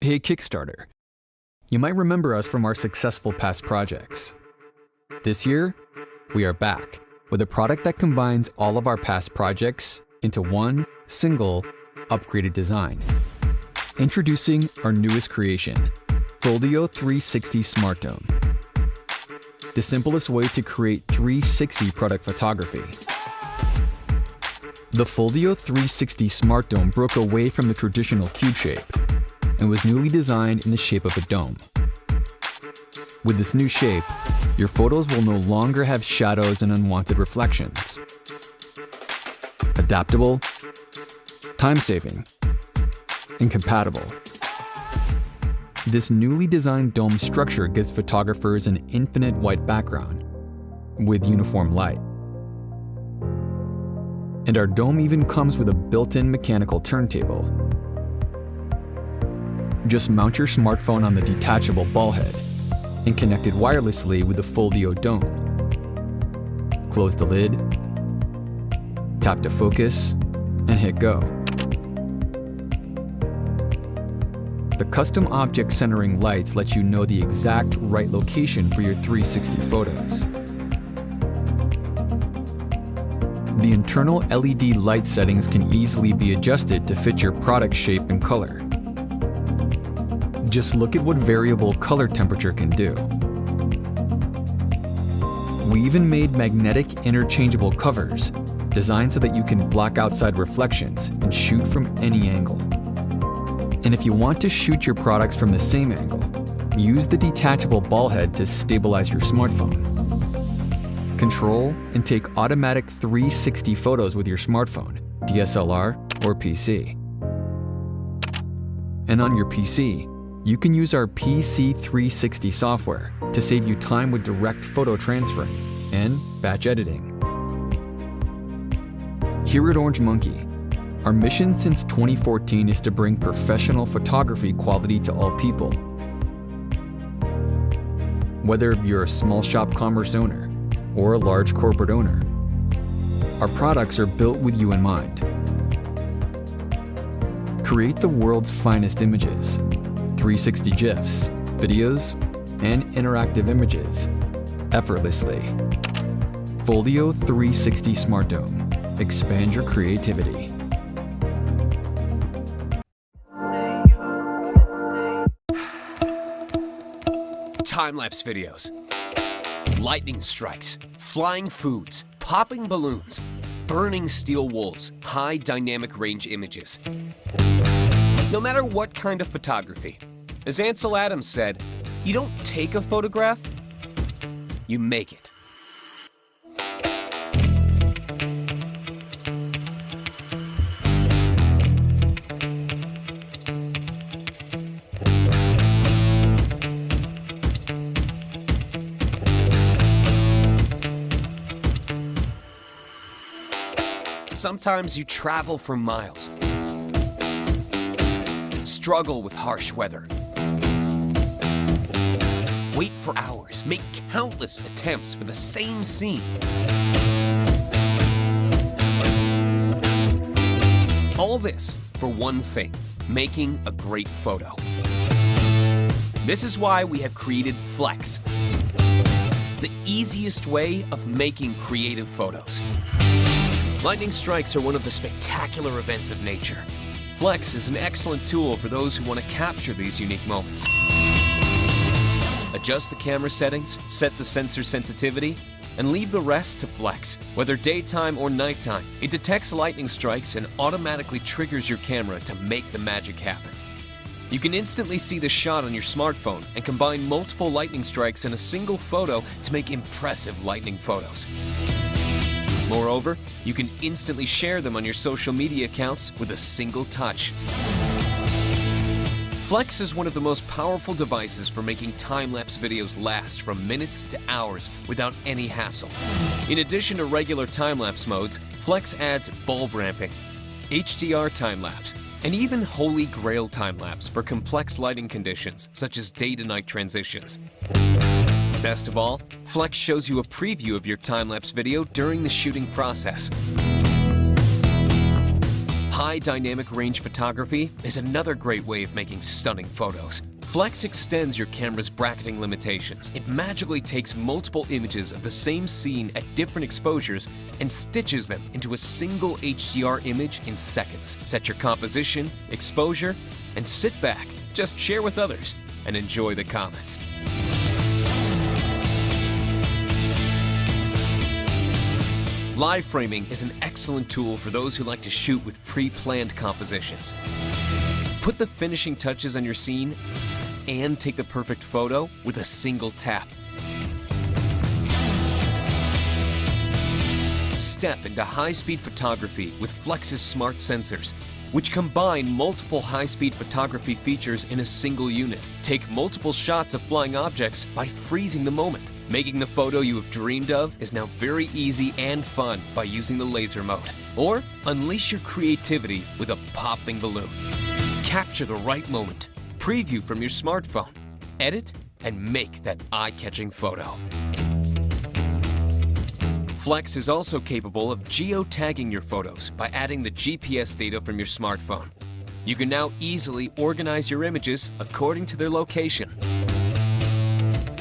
Hey Kickstarter, you might remember us from our successful past projects. This year, we are back with a product that combines all of our past projects into one single upgraded design. Introducing our newest creation, Folio 360 Smart Dome. The simplest way to create 360 product photography. The Folio 360 Smart Dome broke away from the traditional cube shape and was newly designed in the shape of a dome. With this new shape, your photos will no longer have shadows and unwanted reflections. Adaptable, time-saving, and compatible. This newly designed dome structure gives photographers an infinite white background with uniform light. And our dome even comes with a built-in mechanical turntable. Just mount your smartphone on the detachable ball head and connect it wirelessly with the Folio dome. Close the lid, tap to focus, and hit go. The custom object centering lights let you know the exact right location for your 360 photos. The internal LED light settings can easily be adjusted to fit your product shape and color. Just look at what variable color temperature can do. We even made magnetic interchangeable covers, designed so that you can block outside reflections and shoot from any angle. And if you want to shoot your products from the same angle, use the detachable ball head to stabilize your smartphone. Control and take automatic 360 photos with your smartphone, DSLR, or PC. And on your PC, you can use our PC 360 software to save you time with direct photo transferring and batch editing. Here at Orange Monkey, our mission since 2014 is to bring professional photography quality to all people. Whether you're a small shop commerce owner or a large corporate owner, our products are built with you in mind. Create the world's finest images, 360 GIFs, videos, and interactive images effortlessly. Folio 360 Smart Dome. Expand your creativity. Time-lapse videos, lightning strikes, flying foods, popping balloons, burning steel wolves, high dynamic range images. No matter what kind of photography, as Ansel Adams said, you don't take a photograph, you make it. Sometimes you travel for miles, struggle with harsh weather, wait for hours, make countless attempts for the same scene. All this for one thing, making a great photo. This is why we have created Flex, the easiest way of making creative photos. Lightning strikes are one of the spectacular events of nature. Flex is an excellent tool for those who want to capture these unique moments. Adjust the camera settings, set the sensor sensitivity, and leave the rest to Flex. Whether daytime or nighttime, it detects lightning strikes and automatically triggers your camera to make the magic happen. You can instantly see the shot on your smartphone and combine multiple lightning strikes in a single photo to make impressive lightning photos. Moreover, you can instantly share them on your social media accounts with a single touch. Flex is one of the most powerful devices for making time-lapse videos last from minutes to hours without any hassle. In addition to regular time-lapse modes, Flex adds bulb ramping, HDR time-lapse, and even Holy Grail time-lapse for complex lighting conditions such as day-to-night transitions. Best of all, Flex shows you a preview of your time-lapse video during the shooting process. High dynamic range photography is another great way of making stunning photos. Flex extends your camera's bracketing limitations. It magically takes multiple images of the same scene at different exposures and stitches them into a single HDR image in seconds. Set your composition, exposure, and sit back. Just share with others and enjoy the comments. Live framing is an excellent tool for those who like to shoot with pre-planned compositions. Put the finishing touches on your scene and take the perfect photo with a single tap. Step into high-speed photography with Flex's smart sensors, which combine multiple high-speed photography features in a single unit. Take multiple shots of flying objects by freezing the moment. Making the photo you have dreamed of is now very easy and fun by using the laser mode. Or unleash your creativity with a popping balloon. Capture the right moment. Preview from your smartphone. Edit and make that eye-catching photo. Flex is also capable of geotagging your photos by adding the GPS data from your smartphone. You can now easily organize your images according to their location.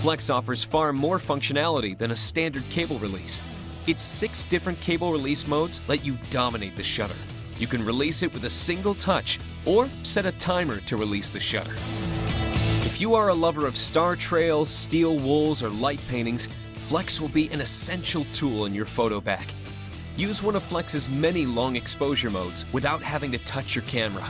Flex offers far more functionality than a standard cable release. Its 6 different cable release modes let you dominate the shutter. You can release it with a single touch or set a timer to release the shutter. If you are a lover of star trails, steel wools, or light paintings, Flex will be an essential tool in your photo bag. Use one of Flex's many long exposure modes without having to touch your camera.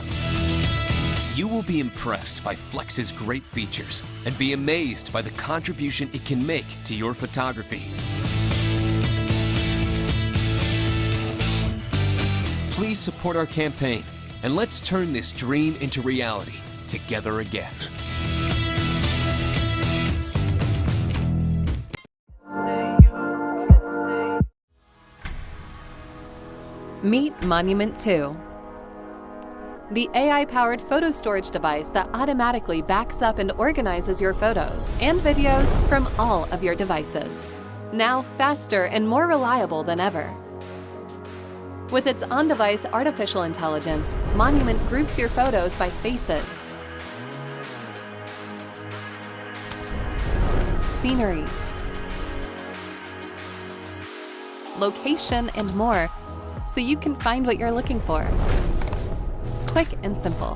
You will be impressed by Flex's great features and be amazed by the contribution it can make to your photography. Please support our campaign and let's turn this dream into reality together again. Meet Monument 2, the AI-powered photo storage device that automatically backs up and organizes your photos and videos from all of your devices. Now faster and more reliable than ever. With its on-device artificial intelligence, Monument groups your photos by faces, scenery, location, and more, so you can find what you're looking for. Quick and simple.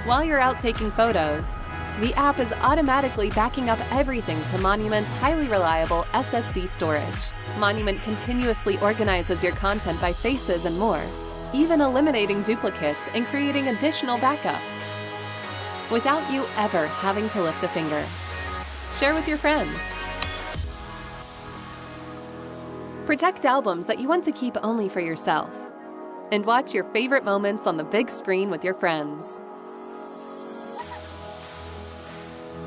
While you're out taking photos, the app is automatically backing up everything to Monument's highly reliable SSD storage. Monument continuously organizes your content by faces and more, even eliminating duplicates and creating additional backups, without you ever having to lift a finger. Share with your friends. Protect albums that you want to keep only for yourself. And watch your favorite moments on the big screen with your friends.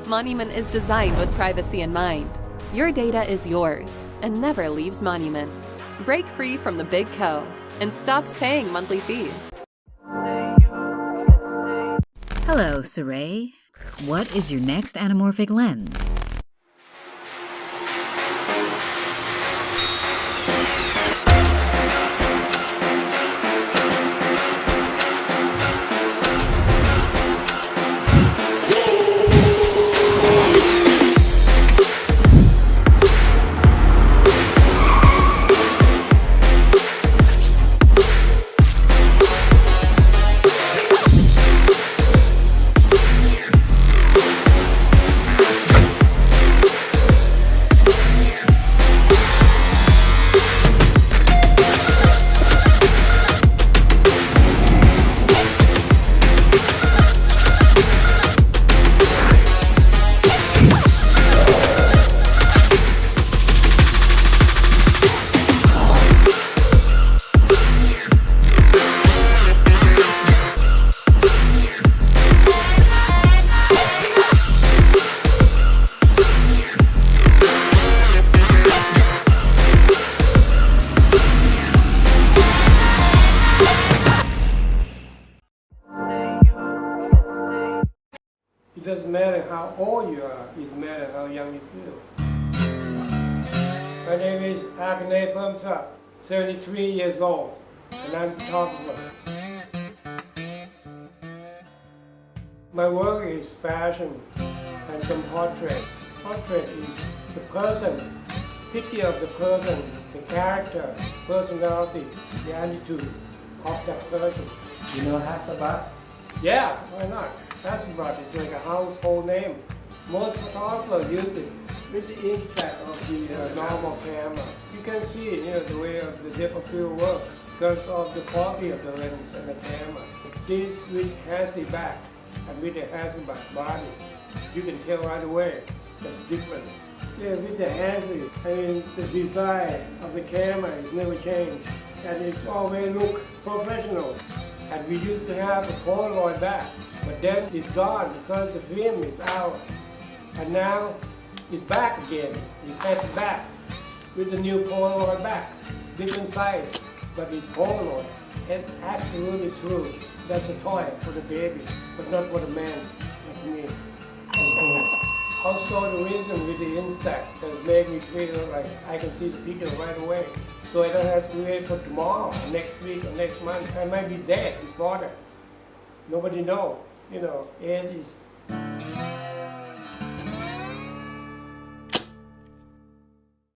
Monument is designed with privacy in mind. Your data is yours and never leaves Monument. Break free from the Big Co. and stop paying monthly fees. Hello, Saray. What is your next anamorphic lens? It doesn't matter how old you are, it matters how young you feel. My name is Akane Pumsa, 73 years old, and I'm a photographer. My work is fashion and some portrait. Portrait is the person, picture of the person, the character, personality, the attitude of that person. You know Hasselback? Yeah, why not? Hasselblad is like a household name. Most photographers use it with the Instax of the normal camera. You can see, the way of the depth of field work because of the quality of the lens and the camera. This with Hasselback and with the Hasselback body, you can tell right away that's different. Yeah, with the Hassel, the design of the camera is never changed, and it's always look professional. And we used to have a Polaroid back, but then it's gone because the film is out. And now it's back again. It's Hasselback with the new Polaroid back, different size, but it's Polaroid. It's absolutely true. That's a toy for the baby, but not for the man like me. Also the reason with the Instax has made me feel like I can see the picture right away. So I don't have to wait for tomorrow, or next week, or next month. I might be dead before that. Nobody knows. Age is